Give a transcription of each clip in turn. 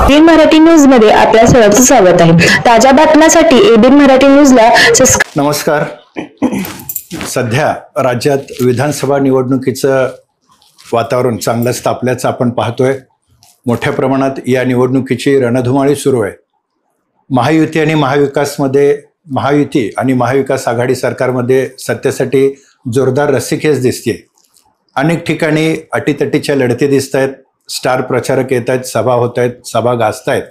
ABN Marathi news मध्ये आपल्या सर्वांचं स्वागत आहे। ताज्या बातम्यांसाठी एबीएन मराठी न्यूजला नमस्कार। सध्या राज्यात विधानसभा निवडणुकीचं वातावरण चांगलंच तापल्याचं आपण पाहतोय। मोठ्या प्रमाणात या निवडणुकीची रणधुमाळी सुरू आहे। महायुती आणि महाविकास आघाडी सरकारमध्ये सत्तेसाठी जोरदार रस्सीखेच दिसते। अनेक ठिकाणी अटीतटीच्या लढती दिसत आहेत। स्टार प्रचारक येत आहेत, सभा होत आहेत, सभा गाजत आहेत,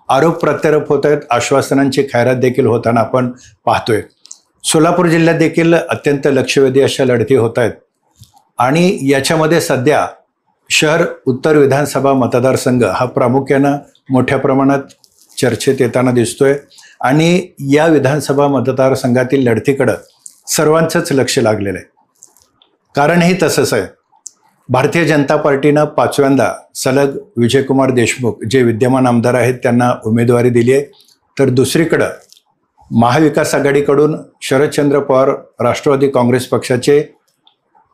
आरोप प्रत्यारोप होत आहेत, आश्वासनांची खैरात देखील होताना आपण पाहतोय। सोलापूर जिल्ह्यात देखील अत्यंत लक्षवेधी अशा लढती होत आहेत आणि याच्यामध्ये सध्या शहर उत्तर विधानसभा मतदारसंघ हा प्रामुख्यानं मोठ्या प्रमाणात चर्चेत येताना दिसतोय आणि या विधानसभा मतदारसंघातील लढतीकडं सर्वांचंच लक्ष लागलेलं आहे। कारणही तसंच आहे। भारतीय जनता पार्टीनं 5व्यांदा सलग विजयकुमार देशमुख जे विद्यमान आमदार आहेत त्यांना उमेदवारी दिली आहे, तर दुसरीकडं महाविकास आघाडीकडून शरदचंद्र पवार राष्ट्रवादी काँग्रेस पक्षाचे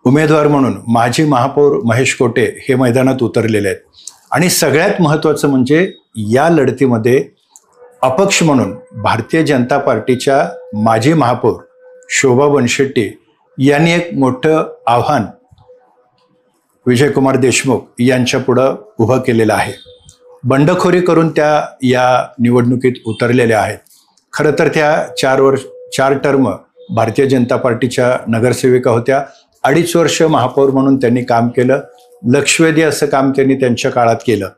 उमेदवार म्हणून माजी महापौर महेश कोटे हे मैदानात उतरलेले आहेत। आणि सगळ्यात महत्त्वाचं म्हणजे या लढतीमध्ये अपक्ष म्हणून भारतीय जनता पार्टीच्या माजी महापौर शोभा बनशेट्टी यांनी एक मोठं आव्हान विजयकुमार देशमुख यांच्या पुढं उभं केलेलं आहे। बंडखोरी करून त्या या निवडणुकीत उतरलेल्या आहेत। खरं तर त्या 4 टर्म भारतीय जनता पार्टीच्या नगरसेविका होत्या। 2.5 वर्ष महापौर म्हणून त्यांनी काम केलं। लक्षवेधी असं काम त्यांनी त्यांच्या काळात केलं।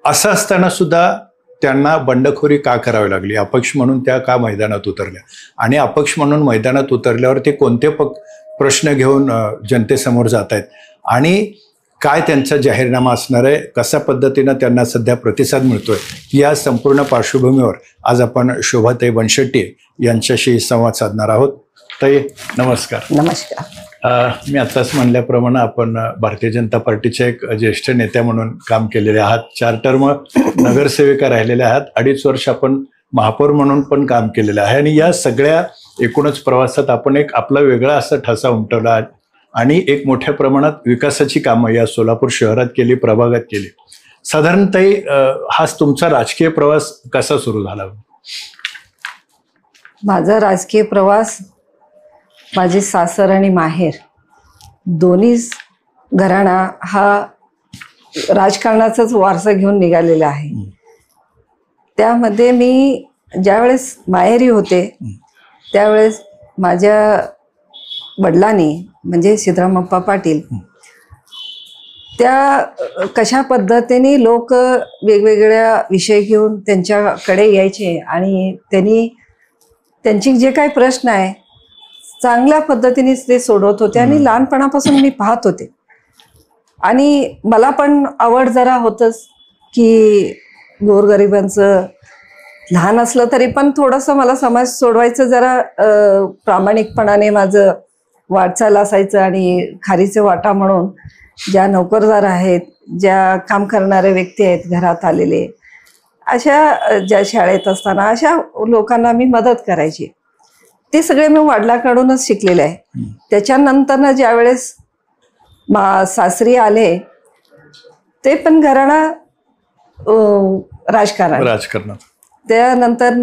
असं असताना सुद्धा त्यांना बंडखोरी का करावी लागली? अपक्ष म्हणून त्या का मैदानात उतरल्या? आणि अपक्ष म्हणून मैदानात उतरल्यावर ते कोणते प्रश्न घेऊन जनतेसमोर जात आहेत आणि काय त्यांचा जाहीरनामा असणार आहे, कशा पद्धतीनं त्यांना सध्या प्रतिसाद मिळतोय, या संपूर्ण पार्श्वभूमीवर आज आपण शोभाताई बनशेट्टी यांच्याशी संवाद साधणार आहोत। ताई नमस्कार। नमस्कार। मी आत्ताच म्हणल्याप्रमाणे आपण भारतीय जनता पार्टीचे एक ज्येष्ठ नेत्या म्हणून काम केलेले आहात। 4 टर्म नगरसेविका राहिलेल्या आहात। 2.5 वर्ष आपण महापौर म्हणून पण काम केलेलं आहे आणि या सगळ्या एकूणच प्रवासात आपण एक आपला वेगळा असा ठसा उमटवला आणि एक मोठ्या प्रमाणात विकासाची कामं या सोलापूर शहरात केली, प्रभागात केली। साधारणतः हा तुमचा राजकीय प्रवास कसा सुरू झाला? माझा राजकीय प्रवास माझे सासर आणि माहेर दोन्ही घराणा हा राजकारणाचाच वारसा घेऊन निघालेला आहे। त्यामध्ये मी ज्यावेळेस माहेरी होते त्यावेळेस माझ्या वडिलांनी म्हणजे सिद्धरामप्पा पाटील त्या कशा पद्धतीने लोक वेगवेगळ्या विषय घेऊन त्यांच्याकडे यायचे आणि त्यांची जे काही प्रश्न आहे चांगल्या पद्धतीने ते सोडवत होते आणि लहानपणापासून मी पाहत होते आणि मला पण आवड जरा होतच की गोरगरिबांचं लहान असलं तरी पण थोडंसं मला समाज सोडवायचं जरा प्रामाणिकपणाने माझं वाटचाल असायचं आणि खारीचे वाटा म्हणून ज्या नोकरदार आहेत, ज्या काम करणारे व्यक्ती आहेत घरात आलेले, अशा ज्या शाळेत असताना अशा लोकांना मी मदत करायची। ते सगळे मी वडिलांकडूनच शिकलेले आहे। त्याच्यानंतर ज्यावेळेस सासरी ते पण घराणा राजकारणात। त्यानंतर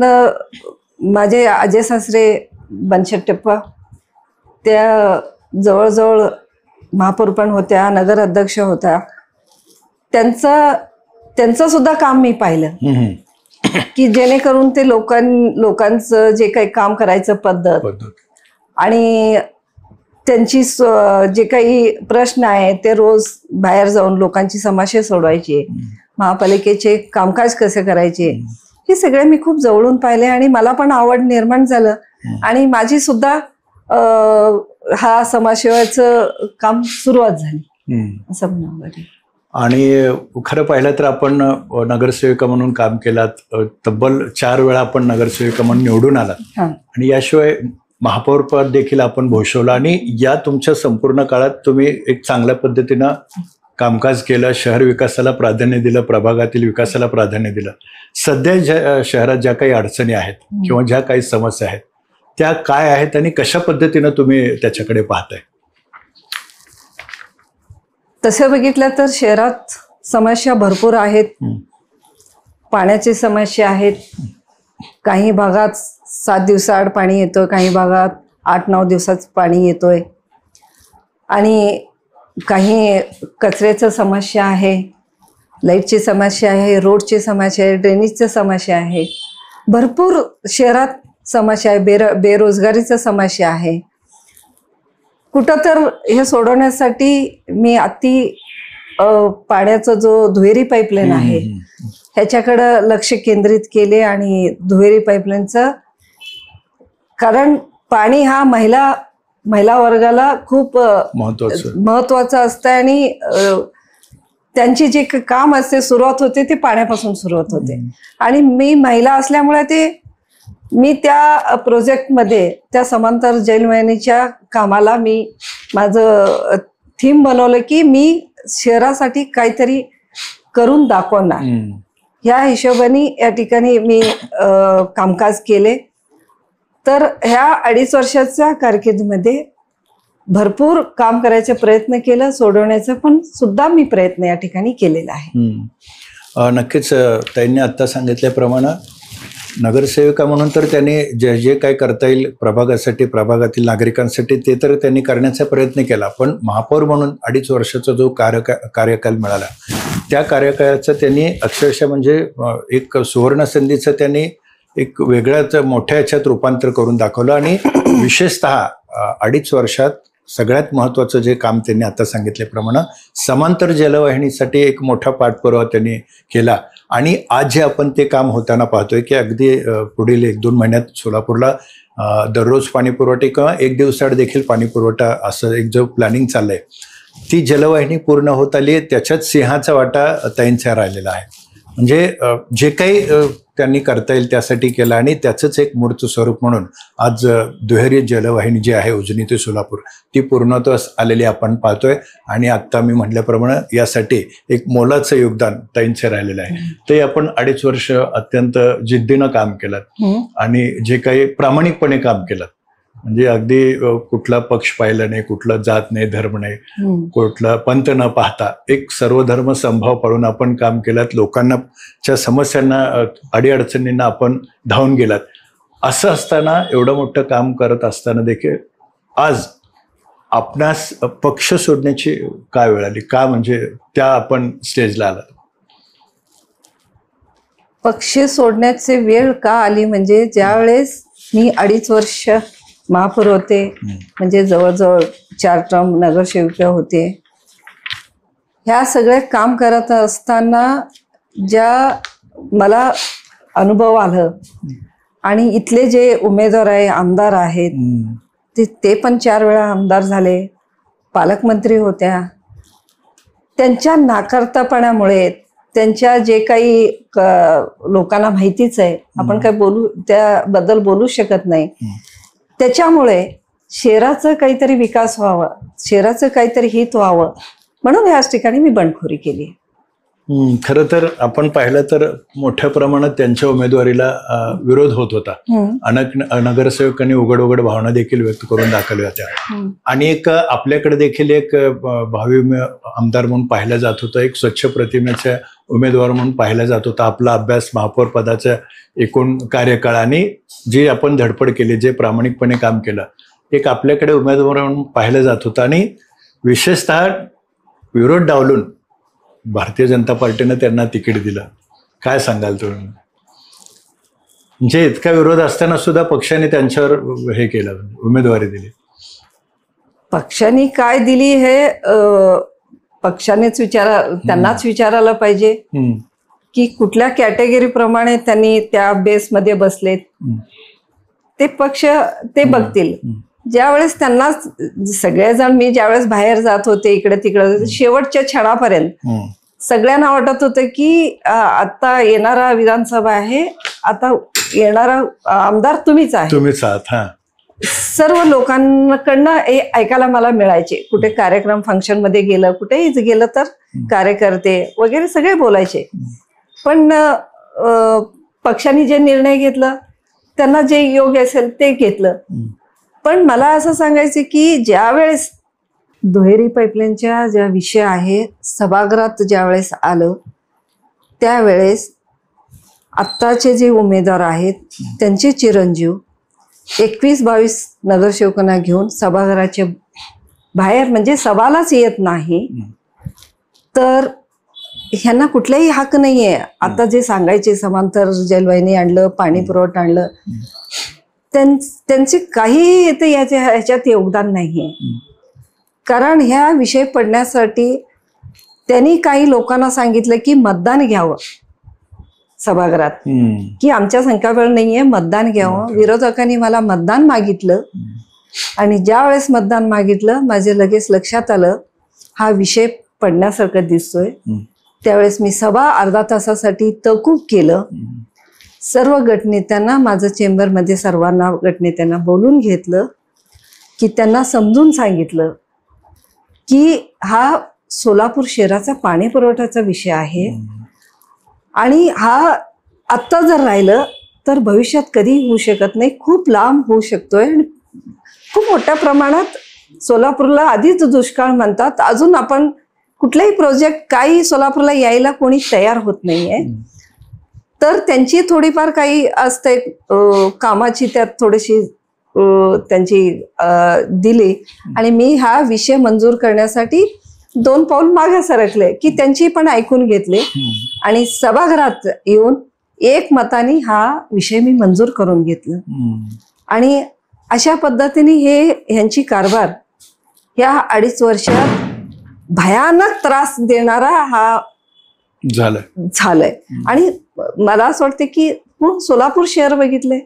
माझे आजे सासरे बनशेट्टीप्पा त्या जवळजवळ महापौर पण होत्या, नगर अध्यक्ष होत्या। त्यांचं सुद्धा काम मी पाहिलं की जेणेकरून ते लोकांचं जे काही काम करायचं पद्धत आणि त्यांची जे काही प्रश्न आहे ते रोज बाहेर जाऊन लोकांची समस्या सोडवायची, महापालिकेचे कामकाज कसे करायचे, हे सगळे मी खूप जवळून पाहिले आणि मला पण आवड निर्माण झालं आणि माझी सुद्धा हा समाजसेवेचं काम सुरुवात झाली असं म्हणावं। आणि खरं पाहिलं तर आपण नगरसेविका म्हणून काम केलात। तब्बल 4 वेळा आपण नगरसेविका म्हणून निवडून आलात आणि याशिवाय महापौर पद देखील आपण भूषवलं आणि या तुमच्या संपूर्ण काळात तुम्ही एक चांगल्या पद्धतीनं कामकाज केलं, शहर विकासाला प्राधान्य दिलं, प्रभागातील विकासाला प्राधान्य दिलं। सध्या शहरात ज्या काही अडचणी आहेत किंवा ज्या काही समस्या आहेत त्या काय आहेत आणि कशा पद्धतीनं तुम्ही त्याच्याकडे पाहताय? तसं बघितलं तर शहरात समस्या भरपूर आहेत पाण्याची समस्या आहेत. काही भागात 7 दिवसाआड पाणी येतोय, काही भागात 8-9 दिवसात पाणी येतोय. आणि काही कचऱ्याचं समस्या आहे, लाईटची समस्या आहे, रोडची समस्या आहे, ड्रेनेजची समस्या आहे. भरपूर शहरात समस्या आहे, बेरोजगारीची समस्या आहे. कुठं तर हे सोडवण्यासाठी मी पाण्याचा जो दुहेरी पाईपलाईन आहे ह्याच्याकडं लक्ष केंद्रित केले. आणि दुहेरी पाईपलाईनचं कारण पाणी हा महिला वर्गाला खूप महत्वाचं असतं. आणि त्यांची जे काम असते सुरुवात होते ते पाण्यापासून सुरुवात होते. आणि मी महिला असल्यामुळे मी त्या प्रोजेक्टमध्ये त्या समांतर जलवाहिनीच्या कामाला मी माझं थीम बनवलं की मी शहरासाठी काहीतरी करून दाखवणार. ह्या हिशोबाने या ठिकाणी मी कामकाज केले. तर ह्या 2.5 वर्षाच्या कारकिर्दीमध्ये भरपूर काम करायचा प्रयत्न केला, सोडवण्याचा पण सुद्धा मी प्रयत्न या ठिकाणी केलेला आहे. नक्कीच त्यांनी आता सांगितल्याप्रमाणे नगरसेविका म्हणून तर त्यांनी जे जे काय करता येईल प्रभागासाठी, प्रभागातील नागरिकांसाठी ते तर त्यांनी करण्याचा प्रयत्न केला. पण महापौर म्हणून 2.5 वर्षाचा जो कार्यकाल मिळाला त्या कार्यकाळाचं त्यांनी अक्षरशः म्हणजे एक सुवर्ण संधीचं त्यांनी एक वेगळ्याच मोठ्या ह्याच्यात रूपांतर करून दाखवलं. आणि विशेषतः 2.5 वर्षात सगळ्यात महत्त्वाचं जे काम त्यांनी आता सांगितल्याप्रमाणे समांतर जलवाहिनीसाठी एक मोठा पाठपुरावा त्यांनी केला. आणि आज जे आपण ते काम होताना पाहतोय की अगदी पुढील 1-2 महिन्यात सोलापूरला दररोज पाणी पुरवठा किंवा 1 दिवसाआड देखील पाणी पुरवठा असं एक जो प्लॅनिंग चाललंय ती जलवाहिनी पूर्ण होत आली आहे. त्याच्यात सिंहाचा वाटा ताईंचा राहिलेला आहे. म्हणजे जे काही त्यांनी करता येईल त्यासाठी केलं आणि त्याचंच एक मूर्त स्वरूप म्हणून आज दुहेरी जलवाहिनी जी आहे उजनी ते सोलापूर ती पूर्णत्वास आलेली आपण पाहतोय. आणि आत्ता मी म्हटल्याप्रमाणे यासाठी एक मोलाचं योगदान ताईंचं राहिलेलं आहे. ते आपण 2.5 वर्ष अत्यंत जिद्दीनं काम केलं आणि जे काही प्रामाणिकपणे काम केलं. म्हणजे अगदी कुठला पक्ष पाहिला नाही, कुठला जात नाही, धर्म नाही, कुठला पंथ न पाहता एक सर्वधर्म समभाव पाळून आपण काम केलं. लोकांच्या समस्यांना, अडीअडचणींना आपण धावून गेलात. असं असताना एवढं मोठं काम करत असताना देखील आज आपणास पक्ष सोडण्याची काय वेळ आली? का म्हणजे त्या आपण स्टेजला आलात? पक्ष सोडण्याची वेळ का आली म्हणजे ज्यावेळेस मी 2.5 वर्ष महापौर होते, म्हणजे जवळजवळ 4 टर्म नगरसेविका होते. ह्या सगळे काम करत असताना ज्या मला अनुभव आलं आणि इथले जे उमेदवार आहे, आमदार आहेत ते पण 4 वेळा आमदार झाले, पालकमंत्री होत्या. त्यांच्या नाकारतापणामुळे त्यांच्या जे काही लोकांना माहितीच आहे, आपण काय त्याबद्दल बोलू शकत नाही. त्याच्यामुळे शहराचं काहीतरी विकास व्हावा, शहराचं काहीतरी हित व्हावं म्हणून याच ठिकाणी मी बंडखोरी केली. खरं तर आपण पाहिलं तर मोठ्या प्रमाणात त्यांच्या उमेदवारीला विरोध होत होता. अनेक नगरसेवकांनी उघड भावना देखील व्यक्त करून दाखवल्या होत्या. आणि एक आपल्याकडे देखील एक भावी आमदार म्हणून पाहिलं जात होतं, एक स्वच्छ प्रतिमेचा उमेदवार म्हणून पाहिला जात होता. आपला अभ्यास, महापौर पदाच्या एकूण कार्यकाळ आणि जी आपण धडपड केली, जे प्रामाणिकपणे काम केलं, एक आपल्याकडे उमेदवार म्हणून पाहिलं जात होतं. आणि विशेषतः विरोध डावलून भारतीय जनता पार्टीनं त्यांना तिकीट दिलं. काय सांगाल तुम्ही? म्हणजे इतका विरोध असताना सुद्धा पक्षाने त्यांच्यावर हे केलं, उमेदवारी दिली. पक्षाने काय दिली हे पक्षानेच त्यांनाच विचारायला पाहिजे की कुठल्या कॅटेगरी प्रमाणे त्यांनी त्या बेसमध्ये बसलेत. ते पक्ष ते बघतील. ज्यावेळेस त्यांना सगळेजण, मी ज्यावेळेस बाहेर जात होते इकडे तिकडे, शेवटच्या क्षणापर्यंत सगळ्यांना वाटत होतं की आता येणारा विधानसभा आहे, आता येणारा आमदार तुम्हीच आहात. सर्व लोकांकडनं हे ऐकायला मला मिळायचे. कुठे कार्यक्रम फंक्शन मध्ये गेलं, कुठेही गेलं तर कार्यकर्ते वगैरे सगळे बोलायचे. पण पक्षाने जे निर्णय घेतला, त्यांना जे योग्य असेल ते घेतलं. पण मला असं सांगायचं की ज्यावेळेस दुहेरी पाईपलाईनच्या ज्या विषय आहे सभागृहात ज्यावेळेस आलं त्यावेळेस आत्ताचे जे उमेदवार आहेत त्यांचे चिरंजीव 21-22 नगरसेवकांना घेऊन सभागृहाच्या बाहेर म्हणजे सभालाच येत नाही, तर ह्यांना कुठलाही हक्क नाहीये. आता जे सांगायचे समांतर जलवाहिनी आणलं, पाणी पुरवठा आणलं, त्यांचे काही इथे ह्याच्यात योगदान नाहीये. कारण ह्या विषय पडण्यासाठी त्यांनी काही लोकांना सांगितलं की मतदान घ्यावं सभागृहात, की आमच्या संख्याबळ नाहीये, मतदान घ्यावं. विरोधकांनी मला मतदान मागितलं आणि ज्या वेळेस मतदान मागितलं माझे लगेच लक्षात आलं हा विषय पडण्यासारखं दिसतोय. त्यावेळेस मी सभा अर्धा तासासाठी तहकूब केलं. सर्व गटनेत्यांना माझं चेंबरमध्ये सर्वांना गटनेत्यांना बोलून घेतलं की त्यांना समजून सांगितलं की हा सोलापूर शहराचा पाणी पुरवठ्याचा विषय आहे आणि हा आत्ता जर राहिलं तर भविष्यात कधी होऊ शकत नाही, खूप लांब होऊ शकतोय आणि खूप मोठ्या प्रमाणात सोलापूरला आधीच दुष्काळ म्हणतात, अजून आपण कुठलाही प्रोजेक्ट काही सोलापूरला यायला कोणी तयार होत नाहीये. तर त्यांची थोडीफार काही असते कामाची त्यात थोडीशी त्यांची दिली आणि मी हा विषय मंजूर करण्यासाठी 2 पाऊल मागे सरकले की त्यांची पण ऐकून घेतले आणि सभागृहात येऊन एकमताने हा विषय मी मंजूर करून घेतला. आणि अशा पद्धतीने ह्यांची कारभार या 2.5 वर्षात भयानक त्रास देणारा हा झालाय. आणि मला असं वाटतं की सोलापूर शहर बघितले,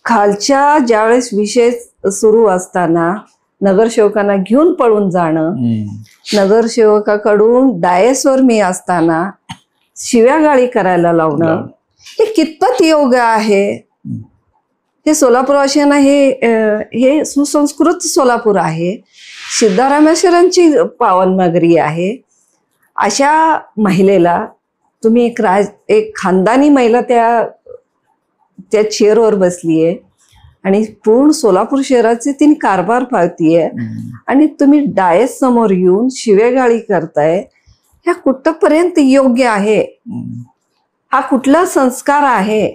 खालच्या ज्यावेळेस विषय सुरू असताना नगरसेवकांना घेऊन पळून जाणं, नगरसेवकाकडून डायसवर मी असताना शिव्यागाळी करायला लावणं, हे कितपत योग्य आहे? हे सोलापूरवासियांना हे सुसंस्कृत सोलापूर आहे, सिद्धारामेश्वरांची पावननगरी आहे. अशा महिलेला तुम्ही एक खानदानी महिला त्या चेअरवर बसलीये आणि पूर्ण सोलापूर शहराचे तिने कारभार पाळतीये आणि तुम्ही डायस समोर येऊन शिवेगाळी करताय, ह्या कुठपर्यंत योग्य आहे? हा कुठला संस्कार आहे?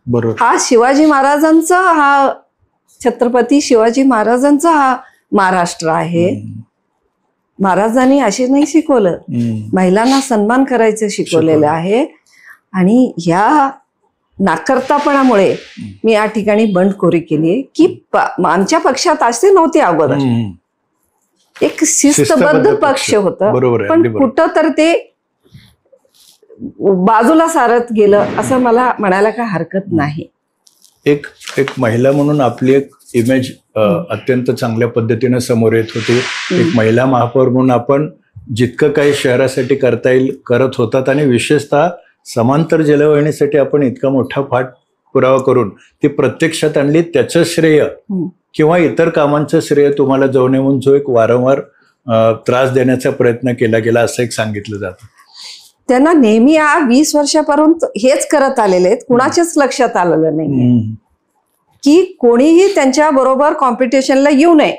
बरोबर. हा शिवाजी महाराजांचा, हा छत्रपती शिवाजी महाराजांचा हा महाराष्ट्र आहे. महाराजांनी असे नाही शिकवलं, महिलांना सन्मान करायचं शिकवलेलं आहे. आणि ह्या नाकर्तापणामुळे मी या ठिकाणी बंडखोरी केली की आमच्या पक्षात असे नव्हते अगोदर, एक शिस्तबद्ध पक्ष होता, पण कुठं तर ते बाजूला सारत गेलं असं मला म्हणायला काय हरकत नाही. एक महिला म्हणून आपली एक इमेज अत्यंत चांगल्या पद्धतीने समोर येत होती. एक महिला महापौर म्हणून आपण जितकं काही शहरासाठी करता येईल करत होतात आणि विशेषतः समांतर जलवाहिनीसाठी आपण इतका मोठा पाठपुरावा करून ती प्रत्यक्षात आणली, त्याचं श्रेय किंवा इतर कामांचं श्रेय तुम्हाला जाऊ नये म्हणून जो एक वारंवार त्रास देण्याचा प्रयत्न केला गेला असं एक सांगितलं जातं. त्यांना नेहमी या 20 वर्षापर्यंत हेच करत आलेले आहेत, कुणाच्याच लक्षात आलेलं नाही की कोणीही त्यांच्या बरोबर कॉम्पिटिशनला येऊ नये.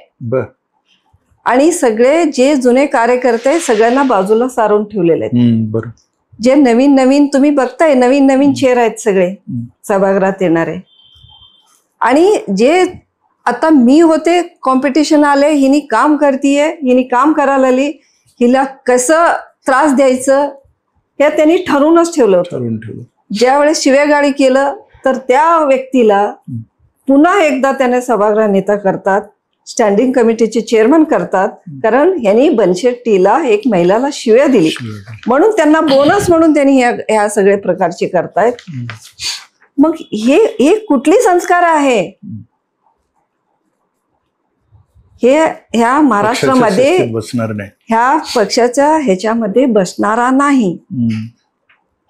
आणि सगळे जे जुने कार्यकर्ते सगळ्यांना बाजूला सारून ठेवलेले आहेत. जे नवीन तुम्ही बघताय, नवीन चेहरे आहेत सगळे सभागृहात येणारे. आणि जे आता मी होते कॉम्पिटिशन आले, हिनी काम करतीये, हिनी काम करायला आली, हिला कसं त्रास द्यायचं हे त्यांनी ठरवूनच ठेवलं होतं. ज्यावेळेस शिवेगाळी केलं तर त्या व्यक्तीला पुन्हा एकदा त्याने सभागृह नेता करतात, स्टँडिंग कमिटीचे चेअरमन करतात, कारण यांनी बनशेट्टीला एक महिलाला शिव्या दिली म्हणून त्यांना बोनस म्हणून त्यांनी ह्या सगळे प्रकारचे करतायत. मग हे कुठली संस्कार आहे? हे ह्या महाराष्ट्रामध्ये बसणार नाही, ह्या पक्षाच्या ह्याच्यामध्ये बसणारा नाही.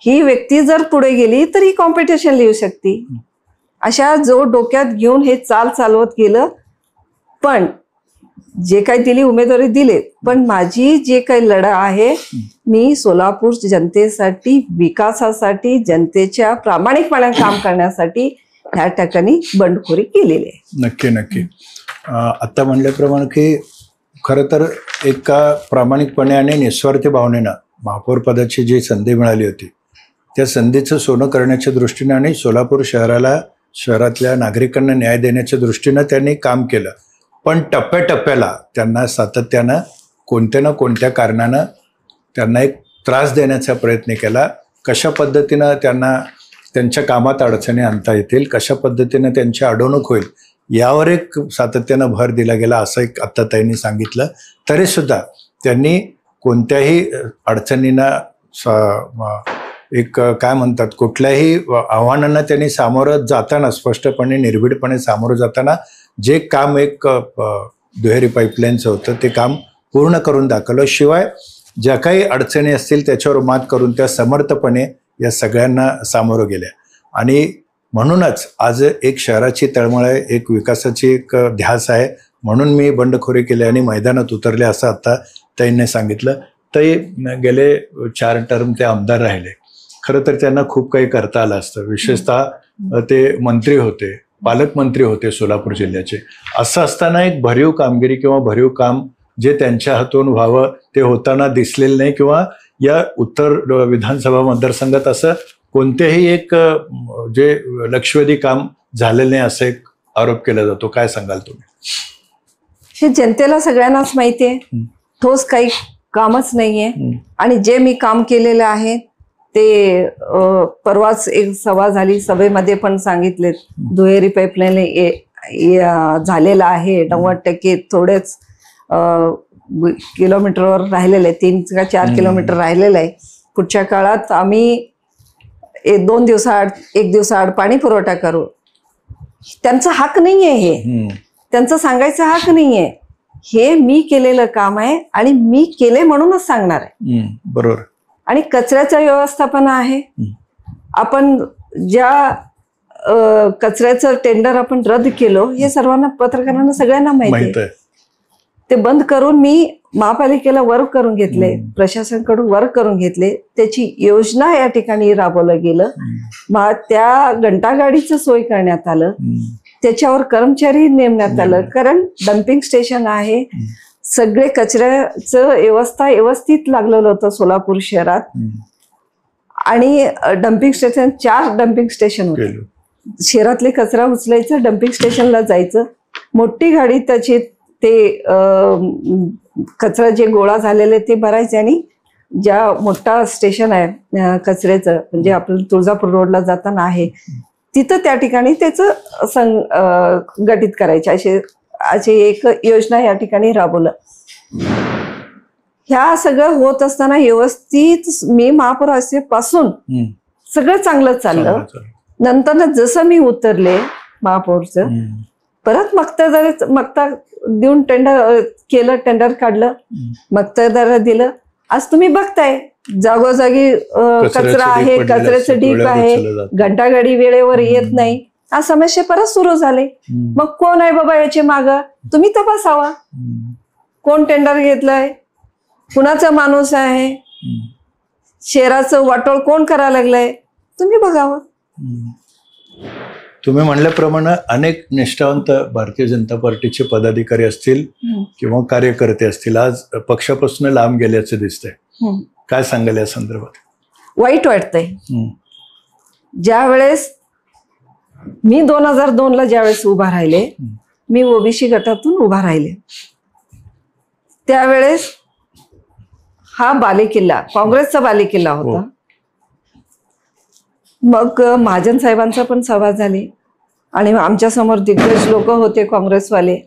ही व्यक्ती जर पुढे गेली तर ही कॉम्पिटिशन लिहू शकते. अशा जो डोक्यात घेऊन हे चालवत गेलं. पण जे काही दिली उमेदवारी दिले, पण माझी जे काही लढा आहे, मी सोलापूर जनतेसाठी, विकासासाठी, जनतेच्या प्रामाणिकपणाने काम करण्यासाठी ह्या ठिकाणी बंडखोरी केलेली आहे. नक्की. आता म्हणल्याप्रमाणे की खरं तर एका प्रामाणिकपणे आणि निस्वार्थी भावनेनं महापौर पदाची जी संधी मिळाली होती त्या संधीचं सोनं करण्याच्या दृष्टीनं आणि सोलापूर शहरातल्या नागरिकांना न्याय देण्याच्या दृष्टीनं त्यांनी काम केलं. पण टप्प्याटप्प्याला त्यांना सातत्यानं कोणत्या ना कोणत्या कारणानं त्यांना एक त्रास देण्याचा प्रयत्न केला. कशा पद्धतीनं त्यांना त्यांच्या कामात अडचणी आणता येतील, कशा पद्धतीनं त्यांची अडवणूक होईल यावर एक सातत्यानं भर दिला गेला असं एक आत्ता त्यांनी सांगितलं. तरीसुद्धा त्यांनी कोणत्याही अडचणींना एक काय म्हणतात कुठल्याही आव्हानांना त्यांनी सामोरं जाताना स्पष्टपणे निर्भीडपणे सामोरं जाताना जे काम एक दुहेरी पाईपलाईनचं होतं ते काम पूर्ण करून दाखवलं. शिवाय ज्या काही अडचणी असतील त्याच्यावर मात करून त्या समर्थपणे या सगळ्यांना सामोरं गेल्या. आणि म्हणूनच आज एक शहराची तळमळ आहे, एक विकासाची एक ध्यास आहे, म्हणून मी बंडखोरी केली आणि मैदानात उतरले असं आता ताईंनी सांगितलं. ताई गेले 4 टर्म ते आमदार राहिले. खरं तर त्यांना खूप काही करता आलं असतं. विशेषतः ते मंत्री होते, पालकमंत्री होते सोलापूर जिल्ह्याचे. असं असताना एक भरीव कामगिरी किंवा भरीव काम जे त्यांच्या हातून व्हावं ते होताना दिसलेलं नाही किंवा या उत्तर विधानसभा मतदारसंघात असं कोणतेही एक जे लक्षवेधी काम झालेलं नाही असं एक आरोप केला जातो. काय सांगाल तुम्ही? हे जनतेला सगळ्यांनाच माहिती आहे, ठोस काही कामच नाहीये. आणि जे मी काम केलेलं आहे ते परवाच एक सभा झाली, सभेमध्ये पण सांगितले दुहेरी पाईपलाईन झालेला आहे 90%. थोडेच किलोमीटरवर राहिलेलं आहे, 3 का 4 किलोमीटर राहिलेलं आहे. पुढच्या काळात आम्ही 1 दिवसाआड पाणी पुरवठा करू. त्यांचा हक नाहीये, हे त्यांचं सांगायचा हक नाहीये. हे मी केलेलं काम आहे आणि मी केले म्हणूनच सांगणार आहे. बरोबर. आणि कचऱ्याचं व्यवस्थापन आहे. आपण ज्या कचऱ्याचं टेंडर आपण रद्द केलं हे सर्वांना पत्रकारांना सगळ्यांना माहिती आहे. ते बंद करून मी महापालिकेला वर्क करून घेतले, प्रशासनाकडून वर्क करून घेतले. त्याची योजना या ठिकाणी राबवलं गेलं. त्या घंटागाडीचं सोय करण्यात आलं, त्याच्यावर कर्मचारी नेमण्यात आलं. कारण डम्पिंग स्टेशन आहे, सगळे कचऱ्याचं व्यवस्थित लागलेलं होतं सोलापूर शहरात. आणि डम्पिंग स्टेशन 4 डम्पिंग स्टेशन होते. शहरातले कचरा उचलायचं, डम्पिंग स्टेशनला जायचं, मोठी गाडी त्याची ते कचरा जे गोळा झालेले ते भरायचे. आणि ज्या मोठा स्टेशन आहे कचऱ्याचं म्हणजे आपलं तुळजापूर रोडला जाताना आहे तिथं त्या ठिकाणी त्याचं गठीत करायचे अशी एक योजना या ठिकाणी राबवलं. ह्या सगळं होत असताना व्यवस्थित मी महापौर असेपासून सगळं चांगलं चाललं. नंतर जसं मी उतरले महापौरचं, परत मक्तेदार देऊन टेंडर काढलं, मक्तेदार दिलं. आज तुम्ही बघताय जागोजागी कचरा आहे, कचऱ्याचं ढीप आहे, घंटागाडी वेळेवर येत नाही. हा समस्या परत सुरू झाले. मग कोण आहे बाबा याचे माग? तुम्ही तपासावा. कोण टेंडर घेतलंय, कुणाचा माणूस आहे, शहराचं वाटोळ कोण करायला लागलंय, तुम्ही बघावं. तुम्ही म्हणल्याप्रमाणे अनेक निष्ठावंत भारतीय जनता पार्टीचे पदाधिकारी असतील किंवा कार्यकर्ते असतील आज पक्षापासून लांब गेल्याचं दिसतंय. काय सांगाल या संदर्भात? वाईट वाटतंय. ज्या वेळेस मी 2002ला ज्यावेळेस उभा राहिले, मी ओबीसी गटातून उभा राहिले, त्यावेळेस हा बालेकिल्ला काँग्रेसचा बालेकिल्ला होता. मग महाजन साहेबांचा पण सभा झाली आणि आमच्या समोर दिग्गज लोक होते काँग्रेसवाले.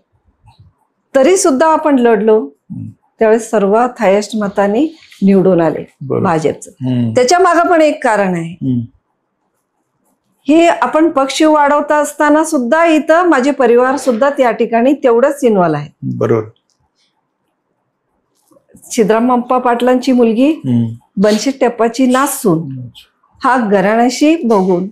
तरी सुद्धा आपण लढलो. त्यावेळेस सर्वात हायेस्ट मताने निवडून आले भाजपचं. त्याच्या मागे पण एक कारण आहे. हे आपण पक्ष वाढवता असताना सुद्धा इथं माझे परिवार सुद्धा त्या ठिकाणी तेवढंच इन्व्हॉल्व आहे. बरोबर. सिद्धरामप्पा पाटलांची मुलगी बनशेट्टप्पाची नासून हा घराण्याशी बघून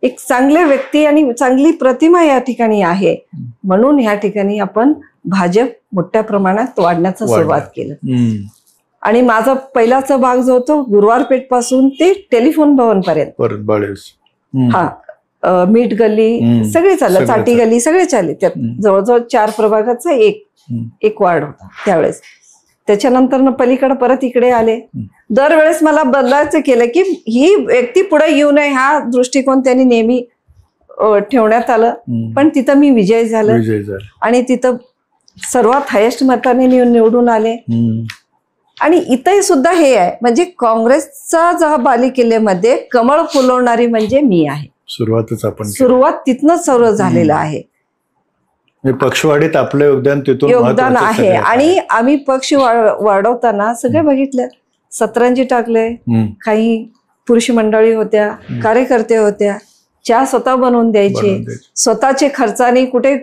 एक चांगले व्यक्ती आणि चांगली प्रतिमा या ठिकाणी आहे. म्हणून या ठिकाणी आपण भाजप मोठ्या प्रमाणात वाढण्याचा सुरुवात केलं. आणि माझा पहिलाचा भाग जो होतो गुरुवारपेठ पासून ते टेलिफोन भवन पर्यंत, हा मीठ गल्ली सगळे चाललं, चाटी गल्ली सगळे चालले. त्यात जवळजवळ 4 प्रभागाचा एक वार्ड होता त्यावेळेस. त्याच्यानंतर पलीकडे परत इकडे आले. दरवेळेस मला बदलायचं केलं की ही व्यक्ती पुढे येऊ नये हा दृष्टिकोन त्यांनी नेहमी ठेवण्यात आलं. पण तिथं मी विजय झालं आणि तिथं सर्वात हायेस्ट मताने निवडून आले. आणि इथंही सुद्धा हे आहे, म्हणजे काँग्रेसचा बालेकिल्ल्यामध्ये कमळ फुलवणारी म्हणजे मी आहे. सुरुवात तिथनच सर्व झालेलं आहे. पक्षवाढीत आपलं योगदान आहे. आणि आम्ही पक्ष वाढवताना सगळे बघितलं, सतरंजी टाकले, काही पुरुष मंडळी होत्या, कार्यकर्ते होत्या, चहा स्वतः बनवून द्यायचे, स्वतःचे खर्चाने कुठे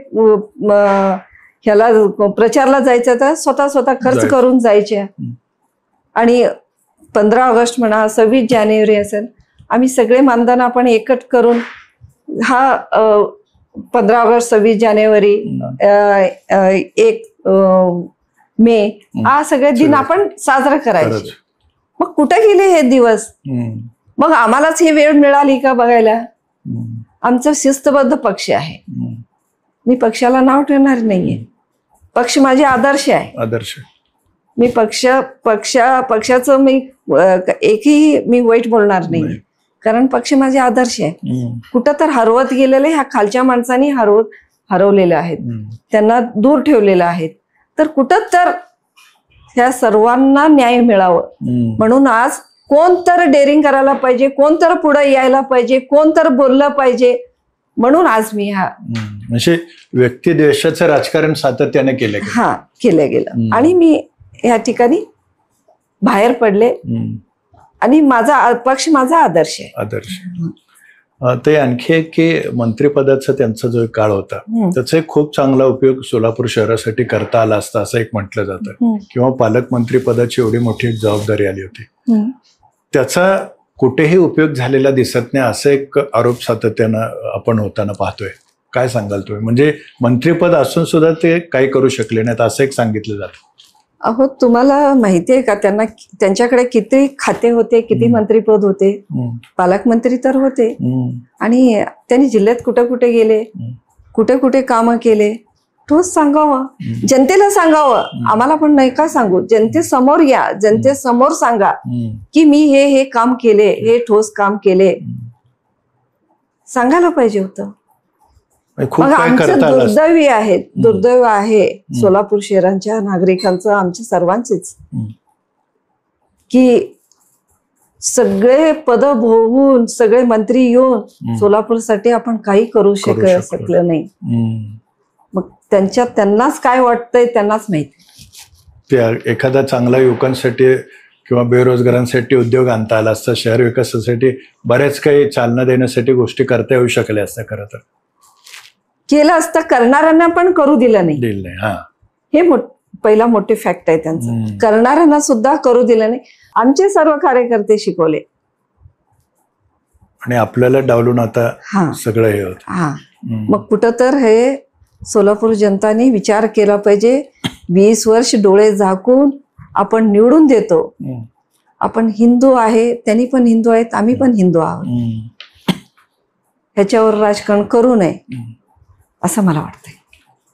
ह्याला प्रचारला जायचं तर स्वतः खर्च करून जायचे. आणि 15 ऑगस्ट म्हणा, 26 जानेवारी असेल, आम्ही सगळे मानधन आपण एकट करून हा 15 ऑगस्ट, 26 जानेवारी, 1 मे हा सगळे दिन आपण साजरा करायचे. मग कुठे गेले हे दिवस? मग आम्हालाच ही वेळ मिळाली का बघायला? आमचा शिस्तबद्ध पक्ष आहे. मी पक्षाला नाव ठेवणार नाहीये. पक्ष माझे आदर्श आहे. मी पक्षाचं मी एकही मी वाईट बोलणार नाही, कारण पक्ष माझे आदर्श आहे. कुठं तर हरवत गेलेले ह्या खालच्या माणसांनी हरवलेले आहेत, त्यांना दूर ठेवलेलं आहेत. तर कुठं तर ह्या सर्वांना न्याय मिळावं म्हणून आज कोण तर डेअरिंग करायला पाहिजे, कोण तर पुढे यायला पाहिजे, कोण तर बोललं पाहिजे, म्हणून आज मी म्हणजे व्यक्तिद्वेषाचं राजकारण सातत्याने केलं गेलं. आणि मी या ठिकाणी बाहेर पडले आणि माझा पक्ष माझा आदर्श आहे. ते आणखी एक की मंत्रिपदाचा त्यांचा जो काळ होता त्याचा एक खूप चांगला उपयोग सोलापूर शहरासाठी करता आला असता असं एक म्हटलं जातं, किंवा पालकमंत्री पदाची एवढी मोठी जबाबदारी आली होती, त्याचा कुठेही उपयोग झालेला दिसत नाही असं एक आरोप सातत्यानं आपण होताना पाहतोय. काय सांगाल तुम्ही? म्हणजे मंत्रिपद असून सुद्धा ते काही करू शकले नाहीत असं एक सांगितलं जातं. अहो, तुम्हाला माहितीये का त्यांच्याकडे किती खाते होते, किती मंत्रीपद होते? पालकमंत्री तर होते. आणि त्यांनी जिल्ह्यात कुठे कुठे गेले, कुठे कुठे कामं केले, ठोस सांगावं, जनतेला सांगावं. आम्हाला पण नाही का सांगू, जनतेसमोर या, जनतेसमोर सांगा की मी हे काम केले, हे ठोस काम केले, सांगायला पाहिजे होतं. मग आमचं दुर्दैव आहे सोलापूर शहरांच्या नागरिकांचं, आमच्या सर्वांचेच, की सगळे पद भोगून सगळे मंत्री येऊन सोलापूरसाठी आपण काही करू शकलं नाही. मग त्यांनाच काय वाटतंय त्यांनाच माहिती. एखादा चांगला युवकांसाठी किंवा बेरोजगारांसाठी उद्योग आणता आला असता, शहर विकासासाठी बऱ्याच काही चालना देण्यासाठी गोष्टी करता येऊ शकल्या असत्या. खरं तर केलं असतं, करणाऱ्यांना पण करू दिलं नाही. हे पहिला मोठे फॅक्ट आहे त्यांचं. करणाऱ्यांना सुद्धा करू दिलं नाही. आमचे सर्व कार्यकर्ते शिकवले आणि आपल्याला डावलून आता सगळं हे होत. मग कुठं तर हे सोलापूर जनतानी विचार केला पाहिजे. 20 वर्ष डोळे झाकून आपण निवडून देतो. आपण हिंदू आहे, त्यांनी पण हिंदू आहेत, आम्ही पण हिंदू आहोत. ह्याच्यावर राजकारण करू नये असं मला वाटतंय.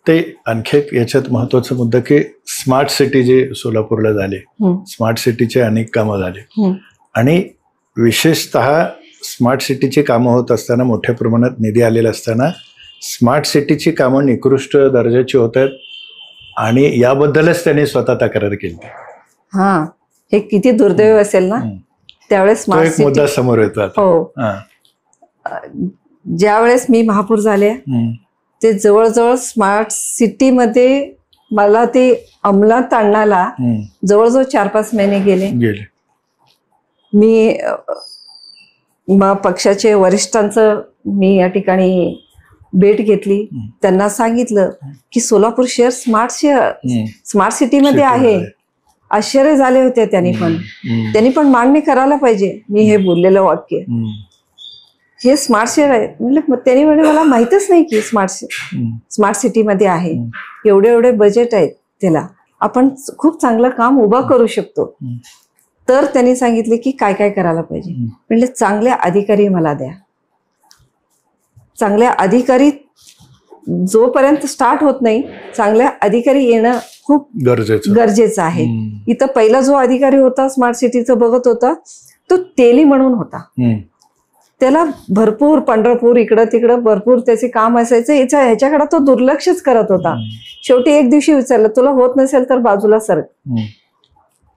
ते आणखी एक याच्यात महत्वाचा मुद्दा की स्मार्ट सिटी जे सोलापूरला झाले, स्मार्ट सिटीचे अनेक कामं झाले आणि विशेषतः स्मार्ट सिटीची कामं होत असताना, मोठ्या प्रमाणात निधी आलेला असताना स्मार्ट सिटीची कामं निकृष्ट दर्जाची होत आहेत आणि याबद्दलच त्यांनी स्वतः तक्रार केली. हे किती दुर्दैव असेल ना. त्यावेळेस एक मुद्दा समोर येतो. हो, ज्यावेळेस मी महापौर झाले ते जवळजवळ स्मार्ट सिटीमध्ये मला ते अंमलात आणण्याला जवळजवळ 4-5 महिने गेले. मी पक्षाचे वरिष्ठांचं मी या ठिकाणी भेट घेतली. त्यांना सांगितलं की सोलापूर शहर स्मार्ट सिटीमध्ये आहे. आश्चर्य झाले होते. त्यांनी पण मान्य करायला पाहिजे मी हे बोललेलं वाक्य. हे स्मार्ट शहर आहे म्हणजे त्यांनी म्हणजे मला माहितच नाही की स्मार्ट सिटीमध्ये आहे. एवढे बजेट आहेत त्याला, आपण खूप चांगलं काम उभं करू शकतो. तर त्यांनी सांगितले की काय काय करायला पाहिजे. म्हणजे चांगले अधिकारी मला द्या. चांगल्या अधिकारी जोपर्यंत स्टार्ट होत नाही चांगले अधिकारी येणं खूप गरजेचं आहे. इथं पहिला जो अधिकारी होता स्मार्ट सिटीचं बघत होता तो तेली म्हणून होता. त्याला भरपूर पंढरपूर इकडं तिकडं भरपूर त्याचे काम असायचं. ह्याच्याकडे तो दुर्लक्षच करत होता. शेवटी एक दिवशी विचारलं तुला होत नसेल तर बाजूला सरक.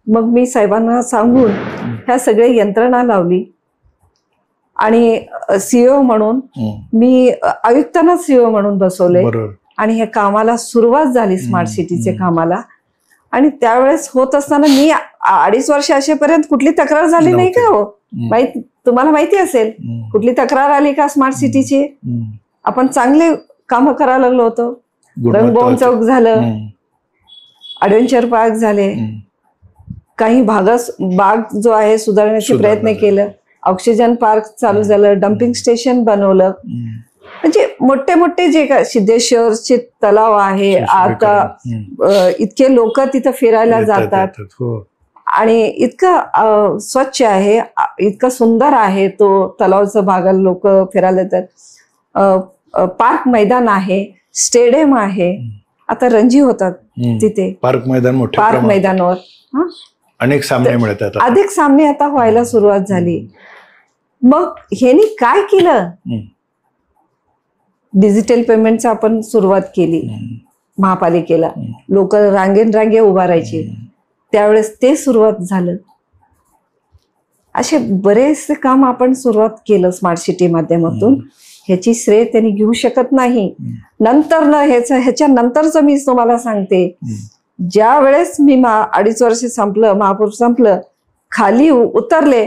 मग मी साहेबांना सांगून ह्या सगळ्या यंत्रणा लावली आणि सीईओ म्हणून मी आयुक्तांना सीईओ म्हणून बसवले आणि ह्या कामाला सुरुवात झाली स्मार्ट सिटीच्या कामाला. आणि त्यावेळेस होत असताना मी 2.5 वर्ष असेपर्यंत कुठली तक्रार झाली नाही का हो? तुम्हाला माहिती असेल कुठली तक्रार आली का स्मार्ट सिटीची? आपण चांगले काम करायला लागलो होतो. रंगभवन चौक झालं, ॲडव्हेंचर पार्क झाले, काही बाग जो आहे सुधारण्याचे प्रयत्न केलं, ऑक्सिजन पार्क चालू झालं, डम्पिंग स्टेशन बनवलं. म्हणजे मोठे मोठे जे काय सिद्धेश्वरचे तलाव आहे आता इतके लोक तिथं फिरायला जातात आणि इतकं स्वच्छ आहे, इतकं सुंदर आहे तो तलावचा भागाला लोक फिरायला येतात. पार्क मैदान आहे, स्टेडियम आहे. आता रणजी होतात तिथे पार्क मैदानावर अनेक सामने मिळतात. अधिक सामने आता व्हायला सुरुवात झाली. मग ह्यांनी काय केलं? डिजिटल पेमेंटचा आपण सुरुवात केली महापालिकेला. लोक रांगे उभा राहायचे त्यावेळेस ते सुरुवात झालं. असे बरेचसे काम आपण सुरुवात केलं स्मार्ट सिटी माध्यमातून. ह्याची श्रेय त्यांनी घेऊ शकत नाही. नंतर ह्याच्या नंतरच मी तुम्हाला सांगते, ज्या वेळेस मी 2.5 वर्ष संपलं, महापौर संपलं, खाली उतरले,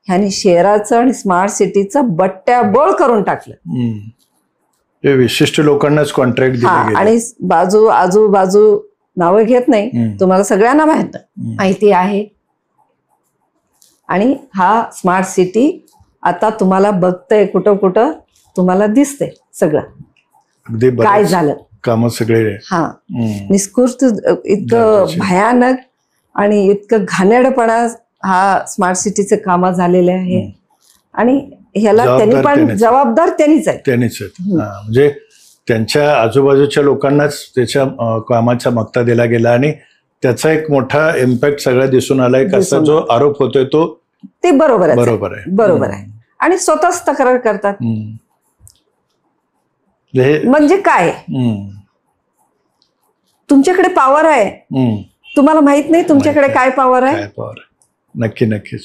ह्यांनी शहराचं आणि स्मार्ट सिटीचं बट्ट्याबोळ करून टाकलं. विशिष्ट लोकांनाच कॉन्ट्रॅक्ट दिले आणि आजूबाजू नावं घेत नाही, तुम्हाला सगळ्यांना माहिती आहे. आणि हा स्मार्ट सिटी आता तुम्हाला बघतंय, कुठं कुठं तुम्हाला दिसतंय सगळं काय झालं काम सगळे. निष्कृत इतकं भयानक आणि इतकं घाणेरडपणा हा स्मार्ट सिटीचं काम झालेलं आहे. आणि ह्याला त्यांनी पण जबाबदार त्यांनीच आहे. म्हणजे त्यांच्या आजूबाजूच्या लोकांनाच त्याच्या कामाचा मक्ता दिला गेला आणि त्याचा एक मोठा इम्पॅक्ट सगळा दिसून आलाय. कसा जो आरोप होतोय तो ते बरोबर आहे. आणि स्वतःच तक्रार करतात. म्हणजे काय, तुमच्याकडे पॉवर आहे, तुम्हाला माहित नाही तुमच्याकडे काय पॉवर आहे? नक्कीच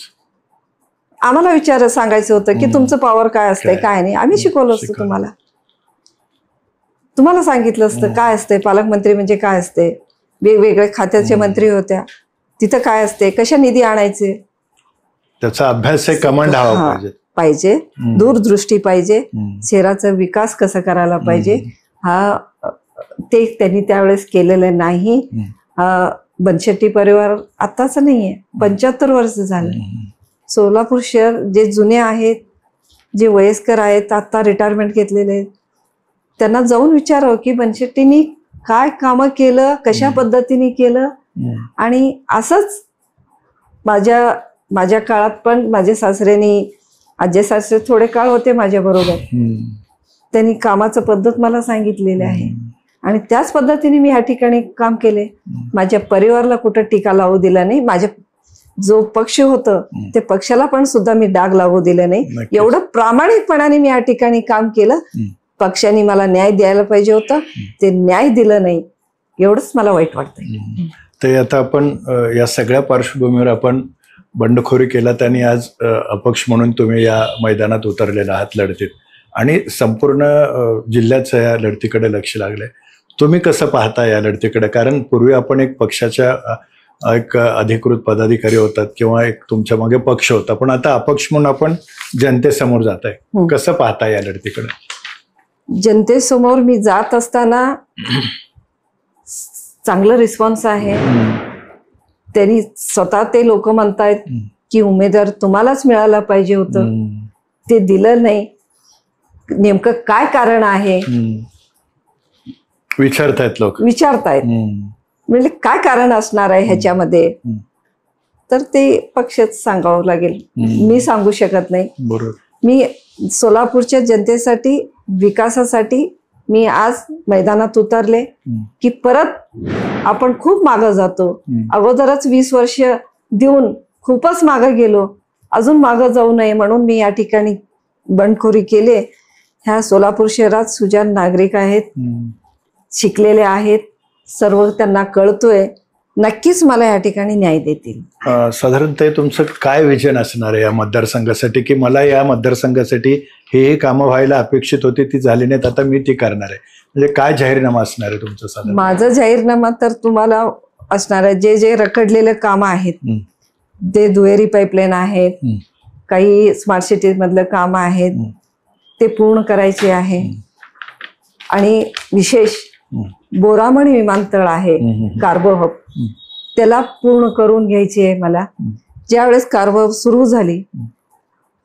आम्हाला सांगायचं होतं की तुमचं पॉवर काय असतंय काय नाही. आम्ही शिकवलं असतं तुम्हाला सांगितलं असतं काय असतंय पालकमंत्री म्हणजे काय असते. वेगवेगळ्या खात्याचे मंत्री होत्या, तिथं काय असते, कशा निधी आणायचे, त्याचा अभ्यास कमांड हवा पाहिजे, दूरदृष्टी पाहिजे, शहराचा विकास कसा करायला पाहिजे. ते त्यांनी त्यावेळेस केलेलं नाही. बनशेट्टी परिवार आताच नाहीये, 75 वर्ष झालं. सोलापूर शहर जे जुने आहेत, जे वयस्कर आहेत, आता रिटायरमेंट घेतलेले आहेत, त्यांना जाऊन विचारावं की बनशेट्टींनी काय कामं केलं, कशा पद्धतीने केलं. आणि असंच माझ्या काळात पण माझे आजी सासरे थोडे काळ होते माझ्या बरोबर, त्यांनी कामाचं पद्धत मला सांगितलेली आहे आणि त्याच पद्धतीने मी ह्या ठिकाणी काम केले. माझ्या परिवाराला कुठं टीका लावू दिला नाही. माझ्या जो पक्ष होतं ते पक्षाला पण सुद्धा मी डाग लावू दिले नाही. एवढं प्रामाणिकपणाने मी या ठिकाणी काम केलं. पक्षाने मला न्याय द्यायला पाहिजे होतं, ते न्याय दिलं नाही. एवढंच मला वाईट वाटतंय. तर आता आपण या सगळ्या पार्श्वभूमीवर आपण बंडखोरी केलात आणि आज अपक्ष म्हणून तुम्ही या मैदानात उतरलेला आहात लढतीत आणि संपूर्ण जिल्ह्याचं या लढतीकडे लक्ष लागलंय. तुम्ही कसं पाहता या लढतीकडे? कारण पूर्वी आपण एक पक्षाच्या एक अधिकृत पदाधिकारी होतात किंवा एक तुमच्या मागे पक्ष होता, पण आता अपक्ष म्हणून आपण जनतेसमोर जात आहे. कसं पाहता या लढतीकडे? जनतेसमोर मी जात असताना चांगलं रिस्पॉन्स आहे. त्यांनी स्वतः ते लोक म्हणतायत की उमेदवार तुम्हालाच मिळाला पाहिजे होतं, ते दिलं नाही. नेमकं काय कारण आहे विचारतायत लोक, म्हणजे काय कारण असणार आहे ह्याच्यामध्ये. तर ते पक्षच सांगावं लागेल, मी सांगू शकत नाही. बरोबर. मी सोलापूरच्या जनतेसाठी, विकासासाठी मी आज मैदानात उतरले की परत आपण खूप मागं जातो. अगोदरच 20 वर्ष देऊन खूपच मागं गेलो, अजून मागं जाऊ नये म्हणून मी या ठिकाणी बंडखोरी केले. ह्या सोलापूर शहरात सुजाण नागरिक आहेत, शिकलेले आहेत, सर्व त्यांना कळतोय. नक्कीच मला या ठिकाणी न्याय देतील. साधारणतः तुमचं काय विजन असणार आहे या मतदारसंघासाठी, की मला या मतदारसंघासाठी हे कामं व्हायला अपेक्षित होती, ती झाली नाहीत, आता मी ती करणार आहे, म्हणजे काय जाहीरनामा असणार आहे तुमचं? साधारण माझं जाहीरनामा तर तुम्हाला असणार आहे, जे जे रखडलेले कामं आहेत, ते दुहेरी पाईपलाईन आहेत, काही स्मार्ट सिटी मधलं काम आहेत, ते पूर्ण करायचे आहे. आणि विशेष बोरामणी विमानतळ आहे, कार्गो हब, त्याला पूर्ण करून घ्यायची आहे मला. ज्यावेळेस कार्गो हब सुरू झाली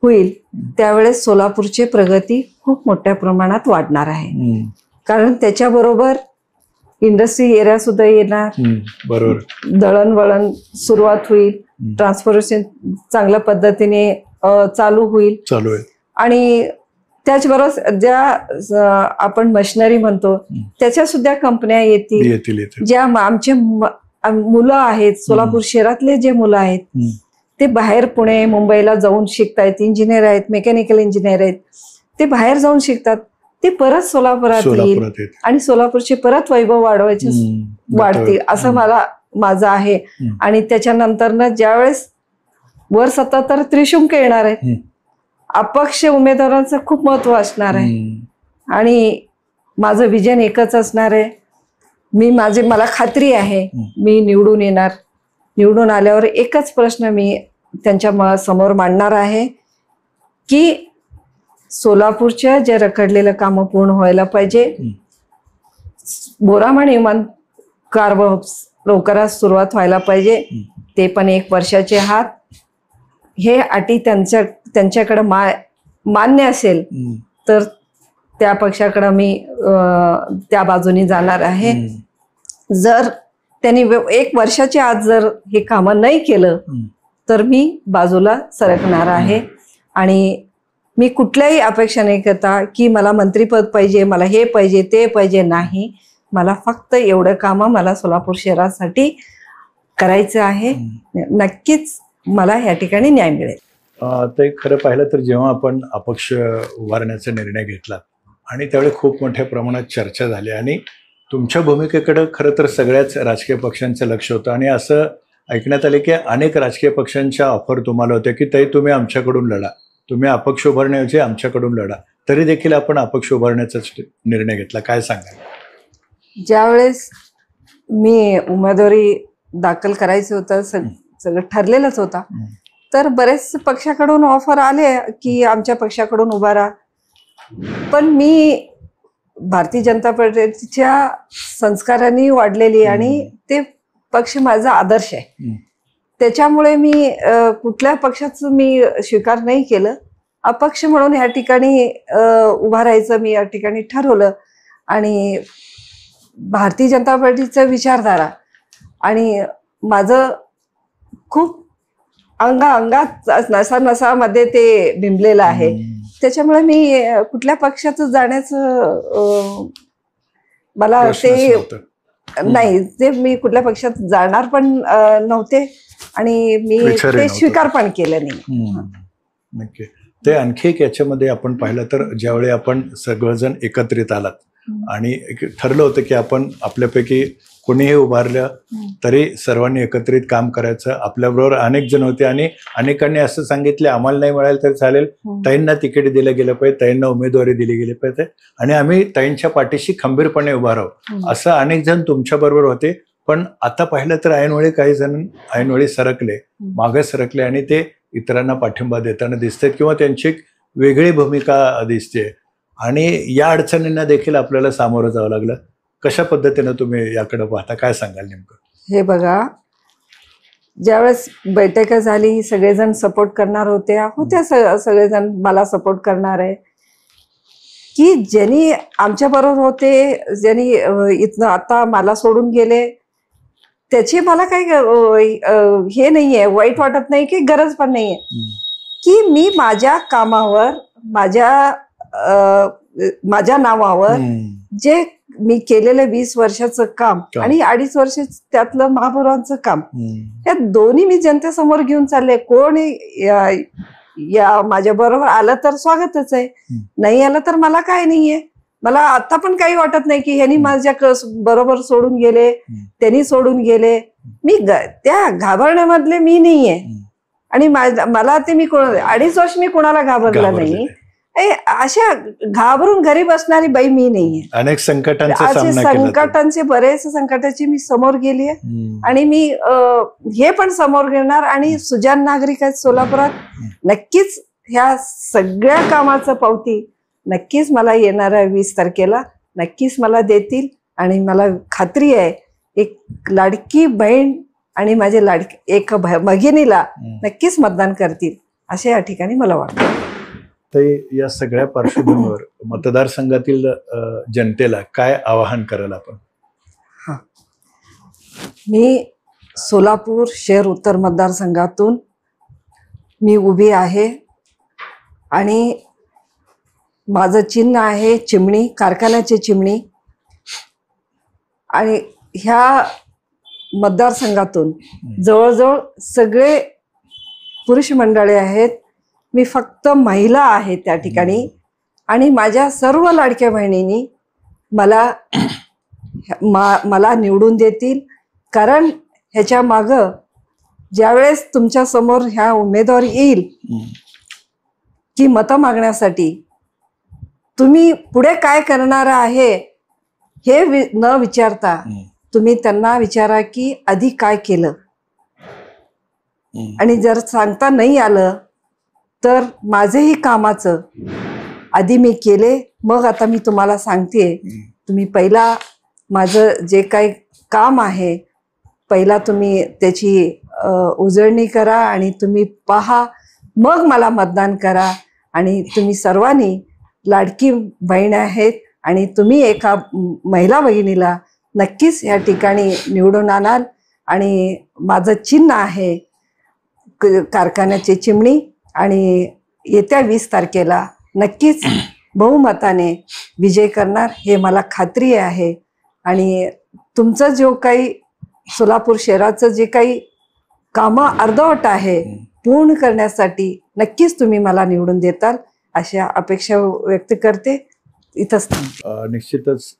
होईल त्यावेळेस सोलापूरची प्रगती खूप मोठ्या प्रमाणात वाढणार आहे. कारण त्याच्याबरोबर इंडस्ट्री एरिया सुद्धा येणार, बरोबर, दळणवळण सुरुवात होईल, ट्रान्सपोर्टेशन चांगल्या पद्धतीने चालू होईल. आणि त्याचबरोबर ज्या आपण मशिनरी म्हणतो त्याच्या सुद्धा कंपन्या येतील. ज्या आमचे मुलं आहेत, सोलापूर शहरातले जे मुलं आहेत, ते बाहेर पुणे मुंबईला जाऊन शिकतायत, इंजिनियर आहेत, मेकॅनिकल इंजिनियर आहेत, ते बाहेर जाऊन शिकतात, ते परत सोलापुरात येईल आणि सोलापूरचे परत वैभव वाढतील असं माझं आहे. आणि त्याच्यानंतर ज्यावेळेस वर 77 त्रिशंक येणार आहे, अपक्ष उमेदवारांचं खूप महत्व असणार आहे. आणि माझं विजन एकच असणार आहे, मला खात्री आहे मी निवडून येणार. निवडून आल्यावर एकच प्रश्न मी त्यांच्या समोर मांडणार आहे की सोलापूरच्या जे रखडलेलं कामं पूर्ण व्हायला पाहिजे. बोरामणी विमान कार्गो हब लवकरात सुरुवात व्हायला पाहिजे, ते पण 1 वर्षाचे आहात. हे अटी त्यांच्याकडे मान्य असेल तर त्या पक्षाकडे मी त्या बाजूने जाणार आहे. जर त्यांनी 1 वर्षाच्या आत जर हे कामं नाही केलं तर मी बाजूला सरकणार आहे. आणि मी कुठल्याही अपेक्षा नाही करता की मला मंत्रीपद पाहिजे, मला हे पाहिजे, ते पाहिजे, नाही. मला फक्त एवढं कामं मला सोलापूर शहरासाठी करायचं आहे. नक्कीच मला या ठिकाणी न्याय मिळेल. ते खरं पाहिलं तर जेव्हा आपण अपक्ष उभारण्याचा निर्णय घेतला आणि त्यावेळी खूप मोठ्या प्रमाणात चर्चा झाली आणि तुमच्या भूमिकेकडे खरं तर सगळ्याच राजकीय पक्षांचं लक्ष होतं. आणि असं ऐकण्यात आले की अनेक राजकीय पक्षांच्या ऑफर तुम्हाला होत्या की ताई तुम्ही आमच्याकडून लढा, तुम्ही अपक्ष उभारण्याऐवजी आमच्याकडून लढा, तरी देखील आपण अपक्ष उभारण्याचा निर्णय घेतला. काय सांगाल? ज्यावेळेस मी उमेदवारी दाखल करायचं होतं, सगळं ठरलेलंच होता, तर बरेच पक्षाकडून ऑफर आले की आमच्या पक्षाकडून उभा राहा. पण मी भारतीय जनता पार्टीच्या संस्कारांनी वाढलेली आणि ते पक्ष माझा आदर्श आहे, त्याच्यामुळे मी कुठल्या पक्षाचं मी स्वीकार नाही केलं. अपक्ष म्हणून या ठिकाणी उभा राहायचं मी या ठिकाणी ठरवलं. आणि भारतीय जनता पार्टीचं विचारधारा आणि माझं खूप अंगात नसामध्ये ते बिंबलेलं आहे, त्याच्यामुळे मी कुठल्या पक्षात जाण्याचं मला ते नाही, ते मी कुठल्या पक्षात जाणार पण नव्हते आणि मी ते स्वीकार पण केलं नाही. नक्की. ते आणखी एक याच्यामध्ये आपण पाहिलं तर ज्यावेळी आपण सगळेजण एकत्रित आलात आणि ठरलं होतं की आपण आपल्यापैकी कोणीही उभारलं तरी सर्वांनी एकत्रित काम करायचं. आपल्याबरोबर अनेक जण होते आणि अनेकांनी असं सांगितले आम्हाला नाही मिळालं तर चालेल, ताईंना तिकीट दिलं गेलं पाहिजे, ताईंना उमेदवारी दिली गेली पाहिजे आणि आम्ही ताईंच्या पाठीशी खंबीरपणे उभा राहू, असं अनेक जण तुमच्या बरोबर होते. पण आता पाहिलं तर ऐनवेळी काही जण ऐनवेळी सरकले, मागे सरकले आणि ते इतरांना पाठिंबा देताना दिसतात किंवा त्यांची एक वेगळी भूमिका दिसते आणि या अडचणींना देखील आपल्याला सामोरं जावं लागलं. कशा पद्धतीने तुम्ही याकडे पाहता, काय सांगाल नेमकं? हे बघा, ज्यावेळेस बैठका झाली सगळेजण सपोर्ट करणार होत्या सगळेजण मला सपोर्ट करणार आहे की ज्यांनी आमच्या बरोबर होते, ज्यांनी इथनं आता मला सोडून गेले, त्याची मला काही हे नाहीये, वाईट वाटत नाही की गरज पण नाहीये की मी माझ्या कामावर माझ्या नावावर जे मी केलेलं 20 वर्षाचं काम आणि 2.5 वर्ष त्यातलं महापौरांचं काम, या दोन्ही मी जनतेसमोर घेऊन चालले. कोण या माझ्या बरोबर आलं तर स्वागतच आहे, नाही आलं तर मला काय नाहीये. मला आता पण काही वाटत नाही की ह्यांनी माझ्या बरोबर सोडून गेले, त्यांनी सोडून गेले. मी त्या घाबरण्यामधले मी नाहीये. आणि मला ते मी 2.5 वर्ष मी कोणाला घाबरला नाही. अशा घाबरून घरी बसणारी बाई मी नाहीये. अनेक संकटांचे बरेच संकटाची मी समोर गेली आहे आणि मी हे पण समोर घेणार. आणि सुजाण नागरिक आहेत सोलापुरात, नक्कीच ह्या सगळ्या कामाचं पावती नक्कीच मला येणाऱ्या 20 तारखेला नक्कीच मला देतील. आणि मला खात्री आहे एक लाडकी बहीण आणि माझे एक भगिनीला नक्कीच मतदान करतील असे या ठिकाणी मला वाटतं. तर या सगळ्या पार्श्वभूमीवर मतदारसंघातील जनतेला काय आवाहन कराल आपण? मी सोलापूर शहर उत्तर मतदारसंघातून मी उभी आहे आणि माझं चिन्ह आहे चिमणी, कारखान्याची चिमणी. आणि ह्या मतदारसंघातून जवळजवळ सगळे पुरुष मंडळी आहेत, मी फक्त महिला आहे त्या ठिकाणी. आणि माझ्या सर्व लाडक्या बहिणींनी मला निवडून देतील. कारण ह्याच्या मागं ज्यावेळेस तुमच्या समोर ह्या उमेदवार येईल की मतं मागण्यासाठी, तुम्ही पुढे काय करणार आहे हे न विचारता तुम्ही त्यांना विचारा की आधी काय केलं. आणि जर सांगता नाही आलं तर माझेही कामाचं आधी मी केले, मग आता मी तुम्हाला सांगते. तुम्ही पहिला माझं जे काही काम आहे पहिला तुम्ही त्याची उजळणी करा आणि तुम्ही पहा, मग मला मतदान करा. आणि तुम्ही सर्वांनी लाडकी बहीण आहेत आणि तुम्ही एका महिला भगिनीला नक्कीच या ठिकाणी निवडून आणाल. आणि माझं चिन्ह आहे कारखान्याची चिमणी. आणि येत्या 20 तारखेला नक्कीच बहुमताने विजय करणार हे मला खात्री आहे. आणि तुमचं जो काही सोलापूर शहराचं जे काही कामं अर्धवट आहे पूर्ण करण्यासाठी नक्कीच तुम्ही मला निवडून देताल अशा अपेक्षा व्यक्त करते. इथंच निश्चितच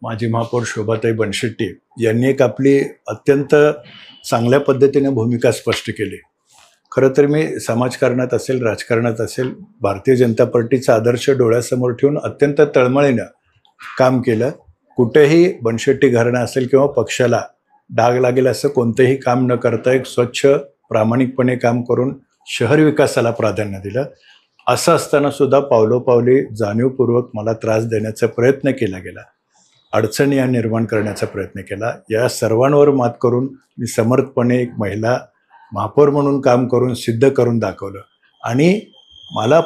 माजी महापौर शोभाताई बनशेट्टी यांनी एक आपली अत्यंत चांगल्या पद्धतीने भूमिका स्पष्ट केली. खरं तर मी समाजकारणात असेल, राजकारणात असेल, भारतीय जनता पार्टीचा आदर्श डोळ्यासमोर ठेवून अत्यंत तळमळीनं काम केलं. कुठेही बनशेट्टी घराणं असेल किंवा पक्षाला डाग लागेल असं कोणतंही काम न करता एक स्वच्छ प्रामाणिकपणे काम करून शहर विकासाला प्राधान्य दिलं. असं असताना सुद्धा पावलोपावली जाणीवपूर्वक मला त्रास देण्याचा प्रयत्न केला गेला, अडचणी या निर्माण करण्याचा प्रयत्न केला. या सर्वांवर मात करून मी समर्थपणे एक महिला महापौर म्हणून काम करून सिद्ध करून दाखवलं. आणि मला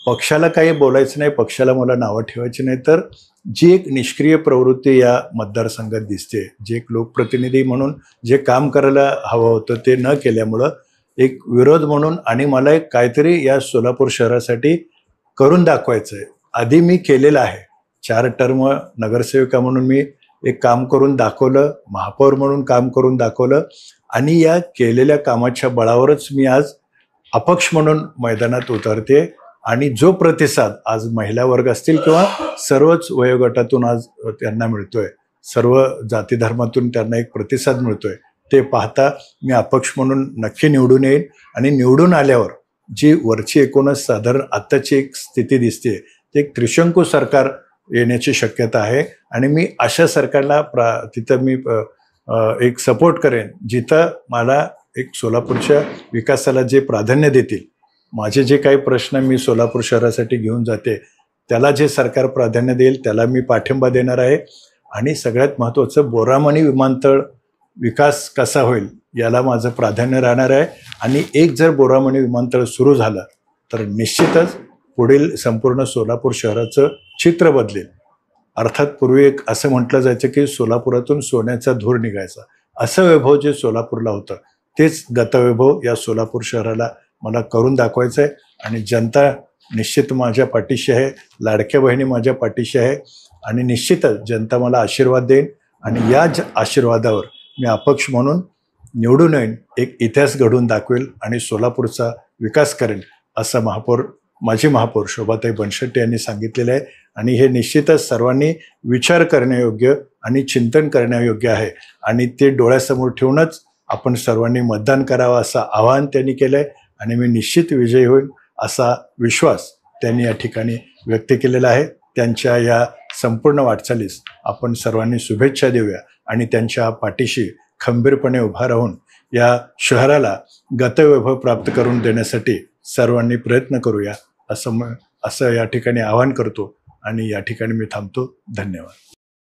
पक्षाला काही बोलायचं नाही, पक्षाला मला नावं ठेवायची नाही, तर जी एक निष्क्रिय प्रवृत्ती या मतदारसंघात दिसते, जे एक लोकप्रतिनिधी म्हणून जे काम करायला हवं होतं ते न केल्यामुळं एक विरोध म्हणून आणि मला एक काहीतरी या सोलापूर शहरासाठी करून दाखवायचं आहे. आधी मी केलेलं आहे, 4 टर्म नगरसेविका म्हणून मी एक काम करून दाखवलं, महापौर म्हणून काम करून दाखवलं. आणि या केलेल्या कामाच्या बळावरच मी आज अपक्ष म्हणून मैदानात उतरते. आणि जो प्रतिसाद आज महिला वर्ग असतील किंवा सर्वच वयोगटातून आज त्यांना मिळतोय, सर्व जाती धर्मातून त्यांना एक प्रतिसाद मिळतोय, ते पाहता मी अपक्ष म्हणून नक्की निवडून येईन. आणि निवडून आल्यावर जी वरची एकूणच साधारण आत्ताची एक स्थिती दिसते ते एक त्रिशंकू सरकार येण्याची शक्यता आहे. आणि मी अशा सरकारला तिथं मी एक सपोर्ट करेन जिथं मला एक सोलापूरच्या विकासाला जे प्राधान्य देतील, माझे जे काही प्रश्न मी सोलापूर शहरासाठी घेऊन जाते त्याला जे सरकार प्राधान्य देईल त्याला मी पाठिंबा देणार आहे. आणि सगळ्यात महत्त्वाचं बोरामणी विमानतळ विकास कसा होईल याला माझं प्राधान्य राहणार आहे. आणि एक जर बोरामणी विमानतळ सुरू झालं तर निश्चितच पुढील संपूर्ण सोलापूर शहराचं चित्र बदलेल. अर्थात पूर्वी एक असं म्हटलं जायचं की सोलापुरातून सोन्याचा धूर निघायचा, असं वैभव जे सोलापूरला होतं तेच गतवैभव या सोलापूर शहराला मला करून दाखवायचं आहे. आणि जनता निश्चित माझ्या पाठीशी आहे, लाडक्या बहिणी माझ्या पाठीशी आहे. आणि निश्चितच जनता मला आशीर्वाद देईल आणि या आशीर्वादावर मी अपक्ष म्हणून निवडून येईन, एक इतिहास घडवून दाखवेल आणि सोलापूरचा विकास करेल असं माजी महापौर शोभाताई बनशेट्टी यांनी सांगितलेलं आहे. आणि हे निश्चितच सर्वांनी विचार करण्यायोग्य आणि चिंतन करण्यायोग्य आहे आणि ते डोळ्यासमोर ठेवूनच आपण सर्वांनी मतदान करावं असं आवाहन त्यांनी केलं आहे. आणि मी निश्चित विजयी होईल असा विश्वास त्यांनी या ठिकाणी व्यक्त केलेला आहे. त्यांच्या या संपूर्ण वाटचालीस आपण सर्वांनी शुभेच्छा देऊया आणि त्यांच्या पाठीशी खंबीरपणे उभा राहून या शहराला गतवैभव प्राप्त करून देण्यासाठी सर्वांनी प्रयत्न करूया असं या ठिकाणी आवाहन करतो आणि या ठिकाणी मी थांबतो. धन्यवाद.